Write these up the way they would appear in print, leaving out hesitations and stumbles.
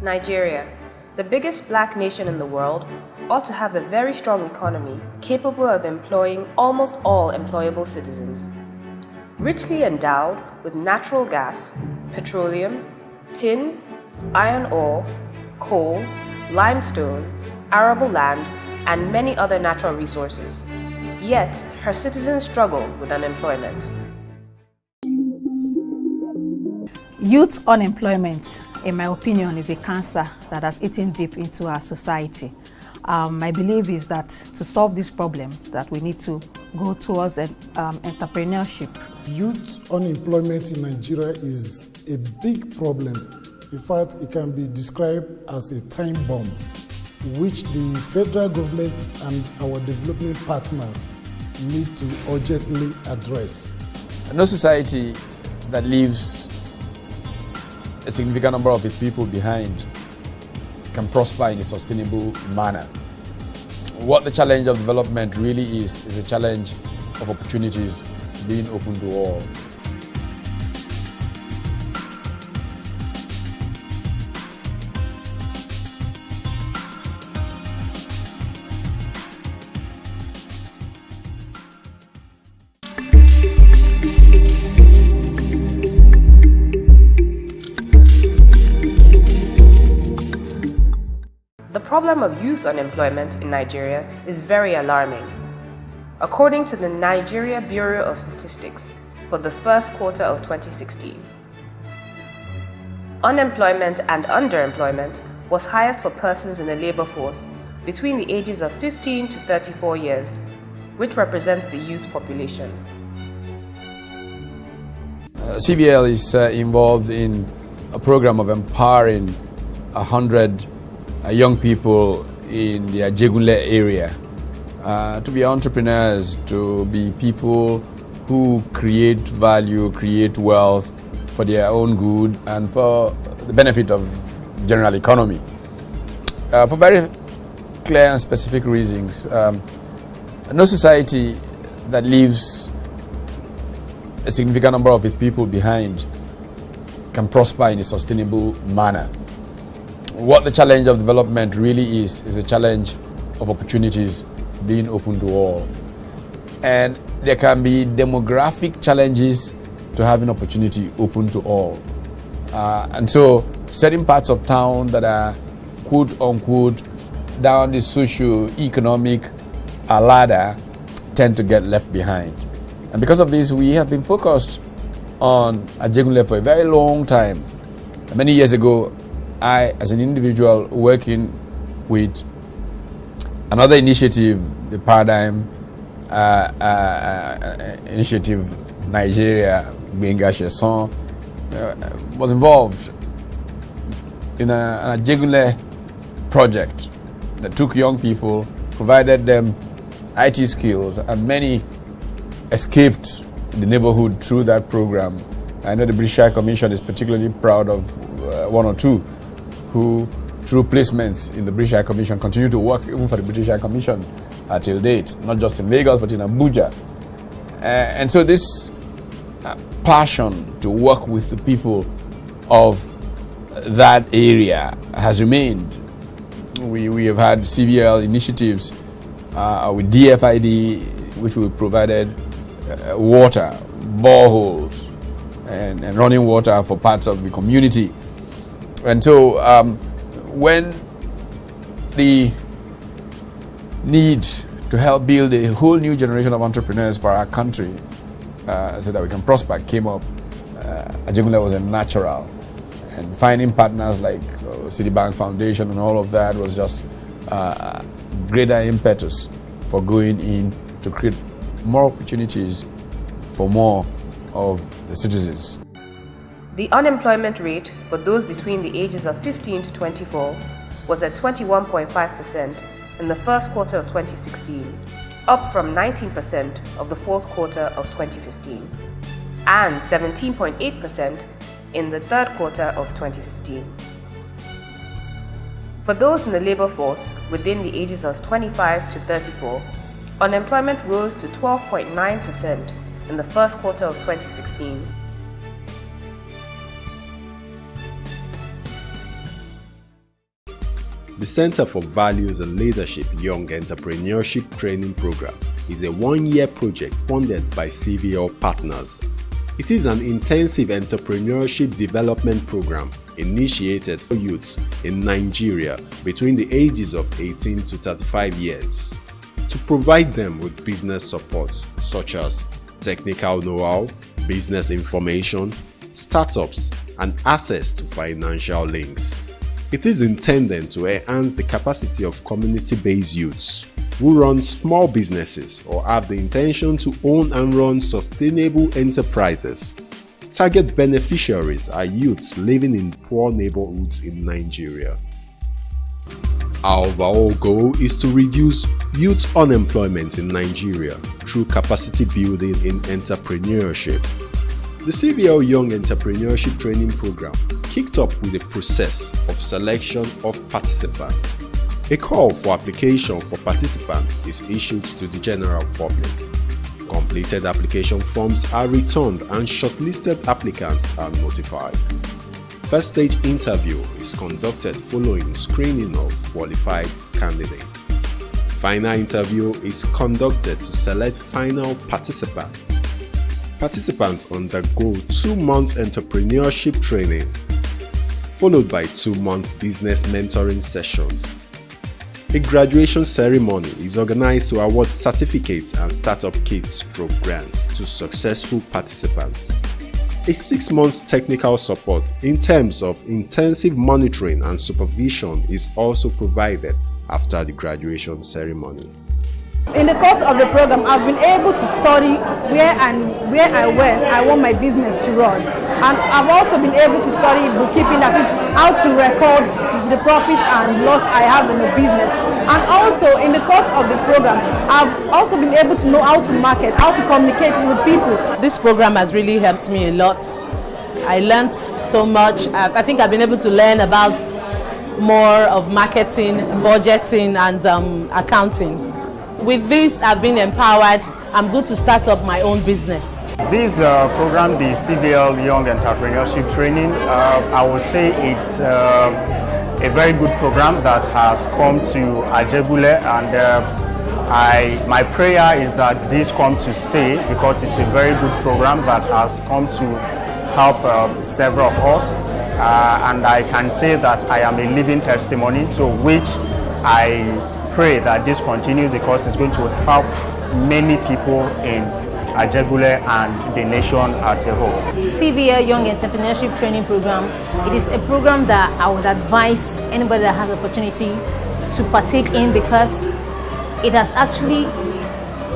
Nigeria, the biggest black nation in the world, ought to have a very strong economy capable of employing almost all employable citizens. Richly endowed with natural gas, petroleum, tin, iron ore, coal, limestone, arable land, and many other natural resources. Yet, her citizens struggle with unemployment. Youth unemployment, in my opinion, is a cancer that has eaten deep into our society. My belief is that to solve this problem, that we need to go towards entrepreneurship. Youth unemployment in Nigeria is a big problem. In fact, it can be described as a time bomb, which the federal government and our development partners need to urgently address. No society that leaves a significant number of its people behind can prosper in a sustainable manner. What the challenge of development really is a challenge of opportunities being open to all. The problem of youth unemployment in Nigeria is very alarming. According to the Nigeria Bureau of Statistics, for the first quarter of 2016, unemployment and underemployment was highest for persons in the labor force between the ages of 15 to 34 years, which represents the youth population. Cvl is involved in a program of empowering 100 young people in the Ajegunle area to be entrepreneurs, to be people who create value, create wealth for their own good and for the benefit of the general economy. For very clear and specific reasons. No society that leaves a significant number of its people behind can prosper in a sustainable manner. What the challenge of development really is a challenge of opportunities being open to all. And there can be demographic challenges to having opportunity open to all. And so certain parts of town that are quote unquote down the socio-economic ladder tend to get left behind. And because of this, we have been focused on Ajegunle for a very long time. Many years ago, I, as an individual working with another initiative, the Paradigm Initiative Nigeria, Benga Sheson, was involved in an Ajegunle project that took young people, provided them IT skills, and many escaped the neighborhood through that program. I know the British High Commission is particularly proud of one or two who, through placements in the British High Commission, continue to work even for the British High Commission till date, not just in Lagos but in Abuja. And so this passion to work with the people of that area has remained. We have had Cvl initiatives with DFID, which we provided water, boreholes, and running water for parts of the community. And so when the need to help build a whole new generation of entrepreneurs for our country so that we can prosper came up, Ajegunle was a natural. And finding partners like Citibank Foundation and all of that was just greater impetus for going in to create more opportunities for more of the citizens. The unemployment rate for those between the ages of 15 to 24 was at 21.5% in the first quarter of 2016, up from 19% of the fourth quarter of 2015, and 17.8% in the third quarter of 2015. For those in the labor force within the ages of 25 to 34, unemployment rose to 12.9% in the first quarter of 2016, The Center for Values and Leadership Young Entrepreneurship Training Program is a one-year project funded by Cvl Partners. It is an intensive entrepreneurship development program initiated for youths in Nigeria between the ages of 18 to 35 years to provide them with business support such as technical know-how, business information, startups, and access to financial links. It is intended to enhance the capacity of community-based youths who run small businesses or have the intention to own and run sustainable enterprises. Target beneficiaries are youths living in poor neighborhoods in Nigeria. Our overall goal is to reduce youth unemployment in Nigeria through capacity building in entrepreneurship. The Cvl Young Entrepreneurship Training Program kicked off with a process of selection of participants. A call for application for participants is issued to the general public. Completed application forms are returned and shortlisted applicants are notified. First stage interview is conducted following screening of qualified candidates. Final interview is conducted to select final participants. Participants undergo 2 months entrepreneurship training, followed by 2 months business mentoring sessions. A graduation ceremony is organized to award certificates and startup kits/grants to successful participants. A 6 months technical support in terms of intensive monitoring and supervision is also provided after the graduation ceremony. In the course of the program, I've been able to study where I want my business to run. And I've also been able to study bookkeeping, that is how to record the profit and loss I have in the business. And also in the course of the program, I've also been able to know how to market, how to communicate with people. This program has really helped me a lot. I learned so much. I think I've been able to learn about more of marketing, budgeting, and accounting. With this, I've been empowered. I'm going to start up my own business. This program, the Cvl Young Entrepreneurship Training, I would say it's a very good program that has come to Ajegunle, and my prayer is that this comes to stay, because it's a very good program that has come to help several of us, and I can say that I am a living testimony, to which I pray that this continues, because it's going to help many people in Ajegunle and the nation as a whole. Cvl Young Entrepreneurship Training Program, it is a program that I would advise anybody that has opportunity to partake in, because it has actually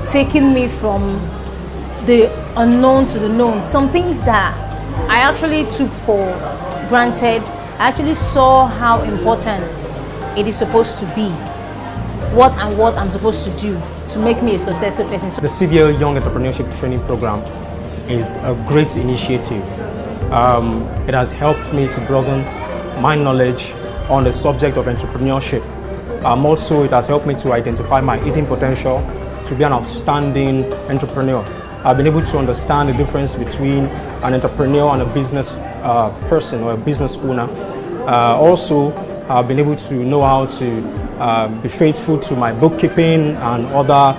taken me from the unknown to the known. Some things that I actually took for granted, I actually saw how important it is supposed to be. What I'm supposed to do to make me a successful person. The Cvl Young Entrepreneurship Training Program is a great initiative. It has helped me to broaden my knowledge on the subject of entrepreneurship. Also, it has helped me to identify my hidden potential to be an outstanding entrepreneur. I've been able to understand the difference between an entrepreneur and a business person or a business owner. Also, I've been able to know how to be faithful to my bookkeeping and other,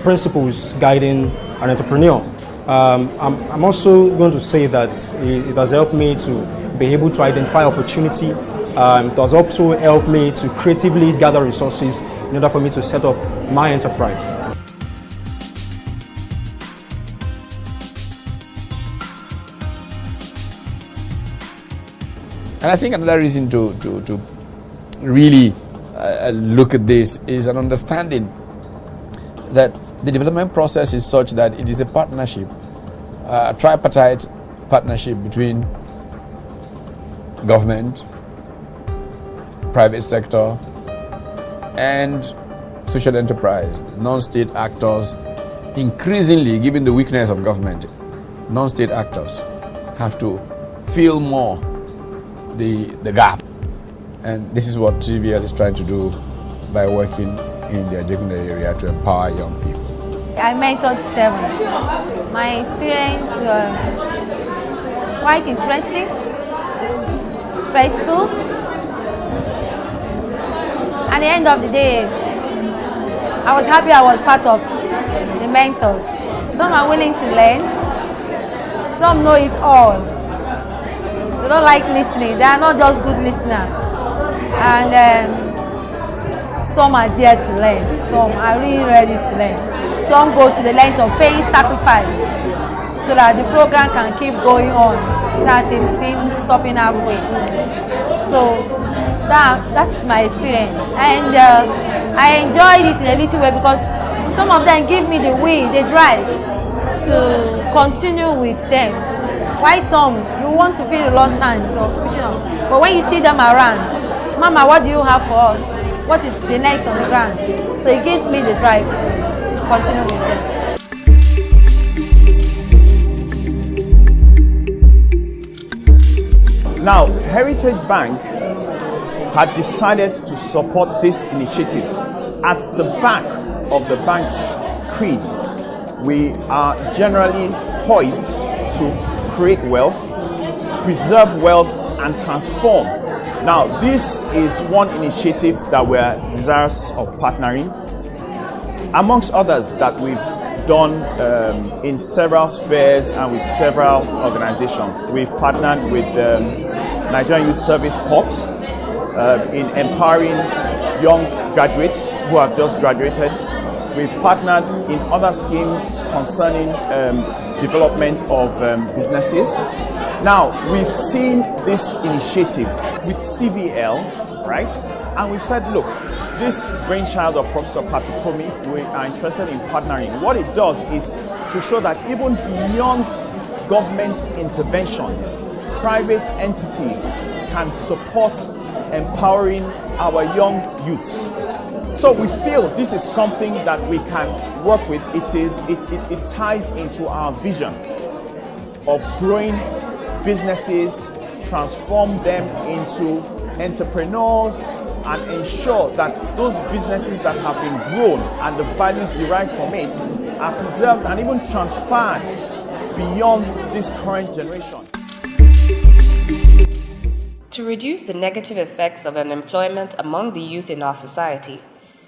principles guiding an entrepreneur. I'm also going to say that it has helped me to be able to identify opportunity. It has also helped me to creatively gather resources in order for me to set up my enterprise. And I think another reason to really look at this is an understanding that the development process is such that it is a partnership, a tripartite partnership between government, private sector, and social enterprise, non-state actors. Increasingly, given the weakness of government, non-state actors have to fill more the gap. And this is what Cvl is trying to do by working in the Ajegunle area to empower young people. I mentored 7. My experience was quite interesting, stressful, At the end of the day, I was happy I was part of the mentors. Some are willing to learn, some know it all. They don't like listening, they are not just good listeners. And some are there to learn, some are really ready to learn. Some go to the length of paying sacrifice so that the program can keep going on without it being stopping halfway. So that's my experience, and I enjoyed it in a little way because some of them give me the will, the drive to continue with them. Why some you want to feel a long time so pushing on, but when you see them around, Mama, what do you have for us? What is the next on the ground? So it gives me the drive to continue with them. Now, Heritage Bank had decided to support this initiative. At the back of the bank's creed, we are generally poised to create wealth, preserve wealth, and transform. Now, this is one initiative that we're desirous of partnering, amongst others that we've done in several spheres and with several organizations. We've partnered with Nigerian Youth Service Corps in empowering young graduates who have just graduated. We've partnered in other schemes concerning development of businesses. Now, we've seen this initiative with CVL, right? And we've said, look, this brainchild of Professor Patutomi, we are interested in partnering. What it does is to show that even beyond government's intervention, private entities can support empowering our young youths. So we feel this is something that we can work with. It ties into our vision of growing businesses, transform them into entrepreneurs, and ensure that those businesses that have been grown and the values derived from it are preserved and even transferred beyond this current generation. To reduce the negative effects of unemployment among the youth in our society,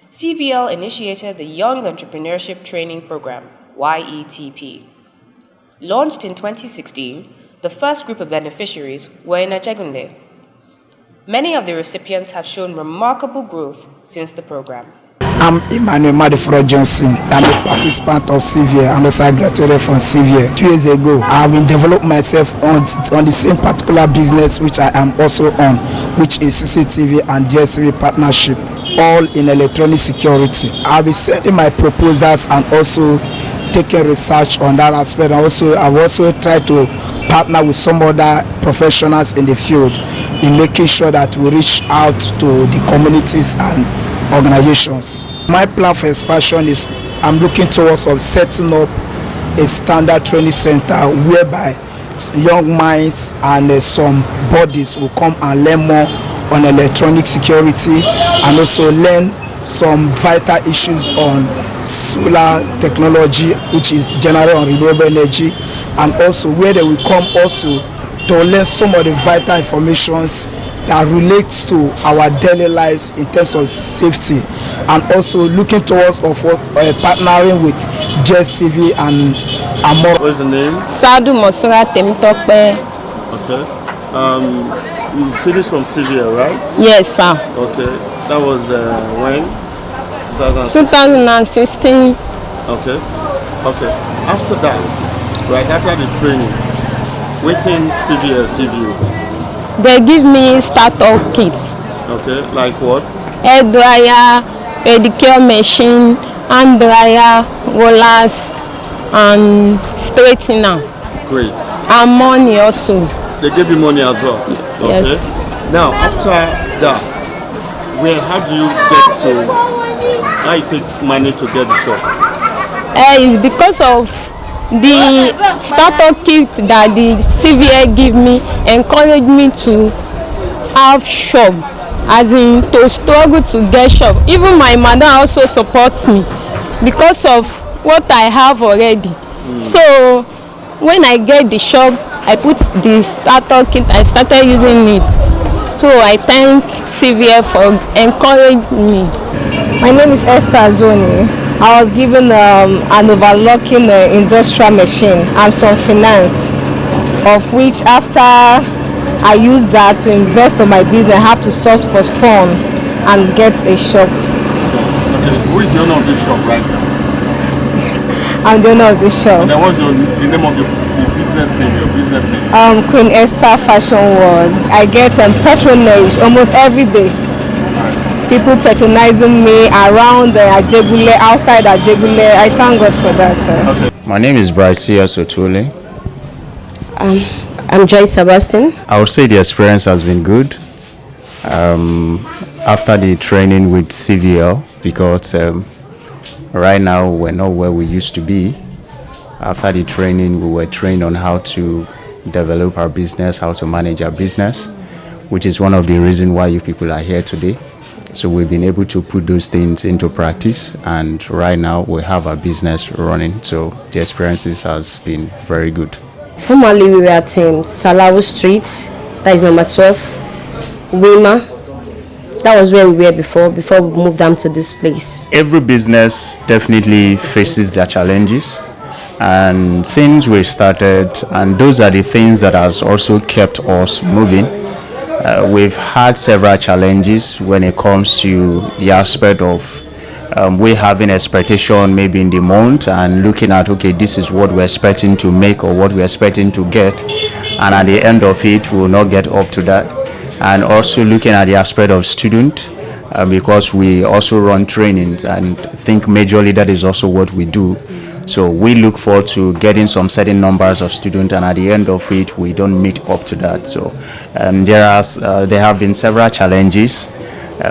CVL initiated the Young Entrepreneurship Training Program, YETP. Launched in 2016, the first group of beneficiaries were in Ajegunle. Many of the recipients have shown remarkable growth since the program. I'm Emmanuel Madifro Johnson. I'm a participant of Cvl and also I graduated from Cvl 2 years ago. I've been developing myself on the same particular business which I am also on, which is CCTV and DSTV partnership, all in electronic security. I'll be sending my proposals and also taking research on that aspect. I've also tried to partner with some other professionals in the field in making sure that we reach out to the communities and organizations. My plan for expansion is I'm looking towards setting up a standard training center whereby young minds and some bodies will come and learn more on electronic security and also learn some vital issues on solar technology, which is general and renewable energy, and also where they will come also to learn some of the vital informations that relates to our daily lives in terms of safety, and also looking towards partnering with JSTV and more. What's the name? Sadu Mosura Temitope. Okay. You finished from Cvl, right? Yes, sir. Okay. That was when? 2016. Okay. Okay. After that, right after the training, what did Cvl give you? They give me startup kits. Okay, like what? Hair dryer, pedicure machine, hand dryer, rollers, and straightener. Great. And money also. They give you money as well? Okay. Yes. Now, after that, how do you take money to get the shop? It's because of the startup kit that the CVL give me encourage me to have shop, as in to struggle to get shop. Even my mother also supports me because of what I have already. So when I get the shop, I put the starter kit, I started using it. So I thank Cvl for encouraging me. My name is Esther Azoni. I was given an overlocking industrial machine and some finance, of which after I use that to invest on my business, I have to source for fund and get a shop. Okay, who is the owner of this shop right now? I'm the owner of this shop. And then what's the name of your business name? Queen Esther Fashion World. I get patronage almost every day. People patronizing me around Ajegunle, outside Ajegunle. I thank God for that, sir. Okay. My name is Brycia Sotule. I'm Joy Sebastian. I would say the experience has been good. After the training with Cvl, because right now we're not where we used to be. After the training, we were trained on how to develop our business, how to manage our business, which is one of the reasons why you people are here today. So we've been able to put those things into practice, and right now we have our business running. So the experiences has been very good. Formerly we were at Salawu Street, that is number 12, Wema. That was where we were before we moved down to this place. Every business definitely faces their challenges, and since we started, and those are the things that has also kept us moving. We've had several challenges when it comes to the aspect of we having expectation maybe in the month and looking at, okay, this is what we're expecting to make or what we're expecting to get, and at the end of it we will not get up to that. And also looking at the aspect of student, because we also run trainings and think majorly that is also what we do. So we look forward to getting some certain numbers of students, and at the end of it we don't meet up to that. So there have been several challenges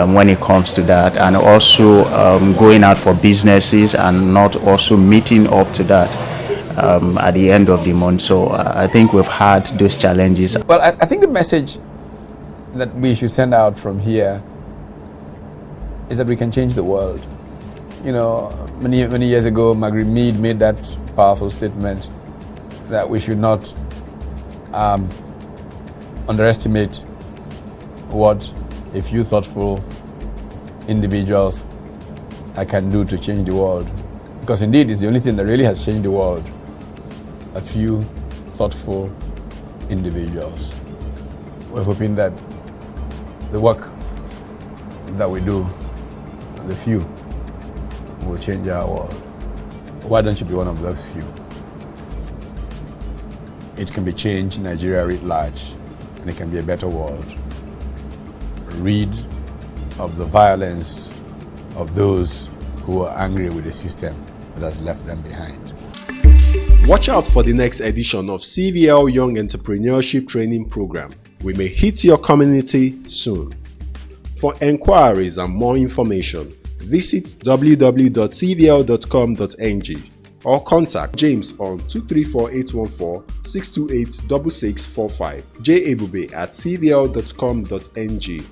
when it comes to that, and also going out for businesses and not also meeting up to that at the end of the month. So I think we've had those challenges. Well, I think the message that we should send out from here is that we can change the world. You know, many years ago, Margaret Mead made that powerful statement that we should not underestimate what a few thoughtful individuals can do to change the world. Because indeed, it's the only thing that really has changed the world. A few thoughtful individuals. We're hoping that the work that we do, the few, will change our world. Why don't you be one of those few? It can be changed in Nigeria writ large, and it can be a better world. Rid of the violence of those who are angry with the system that has left them behind. Watch out for the next edition of Cvl Young Entrepreneurship Training Program. We may hit your community soon. For enquiries and more information, visit www.cvl.com.ng or contact James on 234-814-628-6645, jabube@cvl.com.ng.